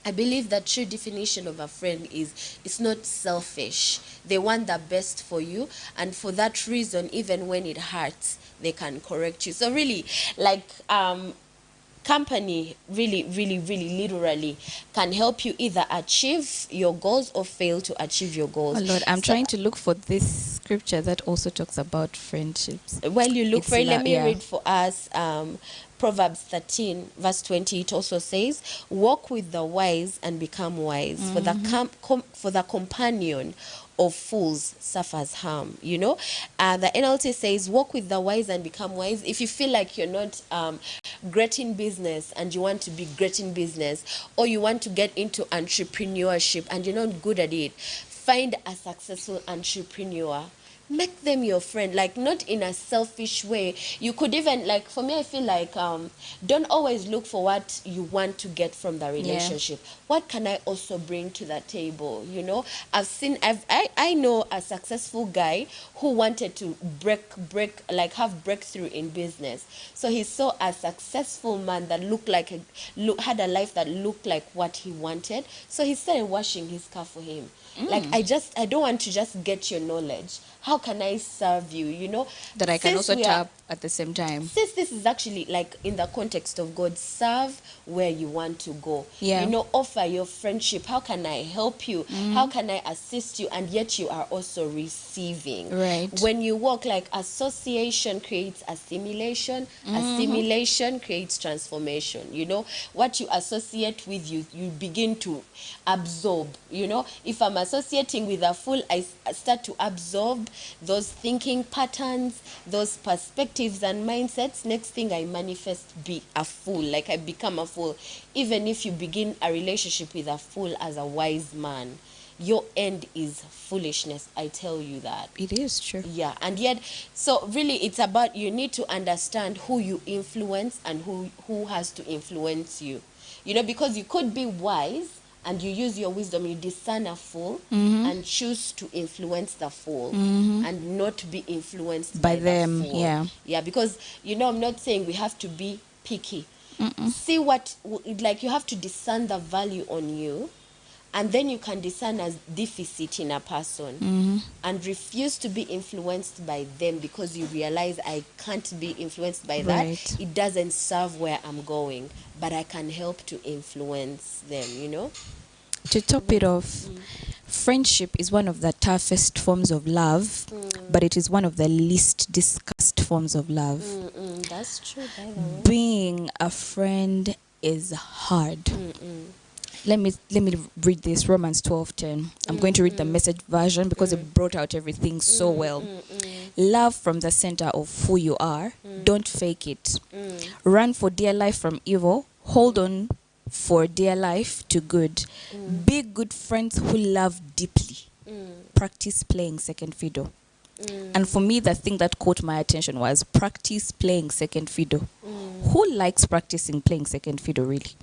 I believe that true definition of a friend is it's not selfish. They want the best for you, and for that reason, even when it hurts, they can correct you. So really, like company really, really, really literally can help you either achieve your goals or fail to achieve your Oh goals. Lord, I'm So trying to look for this scripture that also talks about friendships. while you look for It's it, let love, me yeah. read for us Proverbs 13, verse 20. It also says, walk with the wise and become wise, for for the companion of fools suffers harm. You know, the NLT says, walk with the wise and become wise. If you feel like you're not great in business and you want to be great in business, or you want to get into entrepreneurship and you're not good at it, find a successful entrepreneur, make them your friend, like not in a selfish way. You could even, like, for me, I feel like don't always look for what you want to get from the Yeah. relationship. What can I also bring to the table? You know, I know a successful guy who wanted to like have breakthrough in business. So he saw a successful man that had a life that looked like what he wanted, so he started washing his car for him. Like, I don't want to just get your knowledge. How can I serve you? You know, That I can since also we are tap at the same time. since this is actually like in the context of God, serve where you want to go. You Yeah. know, offer your friendship. How can I help you? How can I assist you? And yet you are also receiving. Right. When you walk, like, association creates assimilation, assimilation creates transformation. You know, what you associate with, you begin to absorb. You know, if I'm associating with a fool, I start to absorb those thinking patterns, those perspectives and mindsets. Next thing I manifest, be a fool, like I become a fool. Even if you begin a relationship with a fool as a wise man, your end is foolishness, I tell you that. It is true. Yeah, and yet, so really it's about, you need to understand who you influence and who has to influence you. You know, because you could be wise and you use your wisdom, you discern a fool and choose to influence the fool and not be influenced By by the them, fool. yeah. Yeah, because, you know, I'm not saying we have to be picky. See what, like, you have to discern the value on you, and then you can discern a deficit in a person and refuse to be influenced by them, because you realize, I can't be influenced by that. Right. It doesn't serve where I'm going, but I can help to influence them, you know. To top it off, friendship is one of the toughest forms of love, but it is one of the least discussed forms of love. That's true, by the way. Being a friend is hard. Let me read this, Romans 12:10. I'm going to read the message version because it brought out everything so well. Love from the center of who you are. Don't fake it. Run for dear life from evil. Hold on for dear life to good. Be good friends who love deeply. Practice playing second fiddle. And for me, the thing that caught my attention was practice playing second fiddle. Who likes practicing playing second fiddle, really?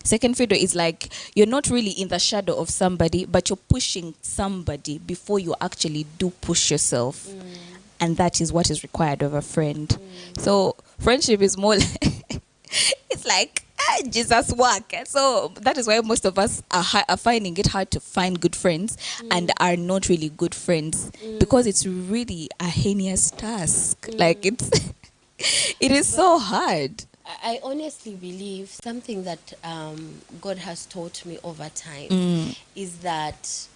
Second fiddle is like you're not really in the shadow of somebody, but you're pushing somebody before you actually do push yourself. And that is what is required of a friend. So friendship is more it's like Jesus work. So that is why most of us are finding it hard to find good friends and are not really good friends, because it's really a heinous task. Like it's it is so hard. I honestly believe something that God has taught me over time is that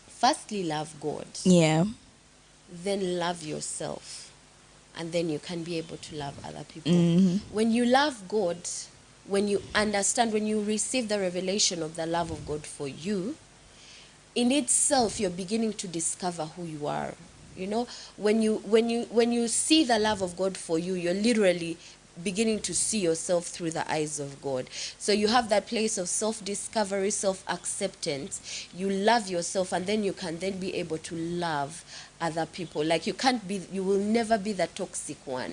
firstly, love God, Yeah. then love yourself, and then you can be able to love other people. Mm-hmm. When you love God, when you understand, when you receive the revelation of the love of God for you, in itself you're beginning to discover who you are. You know, when you see the love of God for you, you're literally beginning to see yourself through the eyes of God. So you have that place of self-discovery, self-acceptance. You love yourself, and then you can then be able to love other people. Like, you will never be the toxic one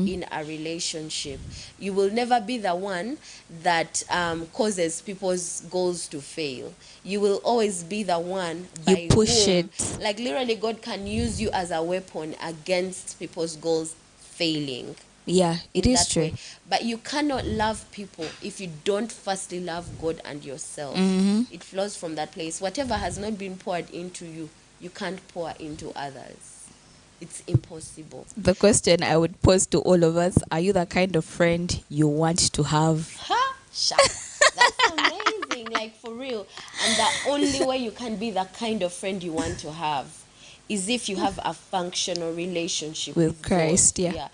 in a relationship. You will never be the one that causes people's goals to fail. You will always be the one You by push whom, it. like, literally God can use you as a weapon against people's goals failing. Yeah, it in is that true. way. But you cannot love people if you don't firstly love God and yourself. It flows from that place. Whatever has not been poured into you, you can't pour into others. It's impossible. The question I would pose to all of us, are you the kind of friend you want to have? Ha! Sha! That's amazing, like for real. And the only way you can be the kind of friend you want to have is if you have a functional relationship With with Christ, God. yeah. Yeah.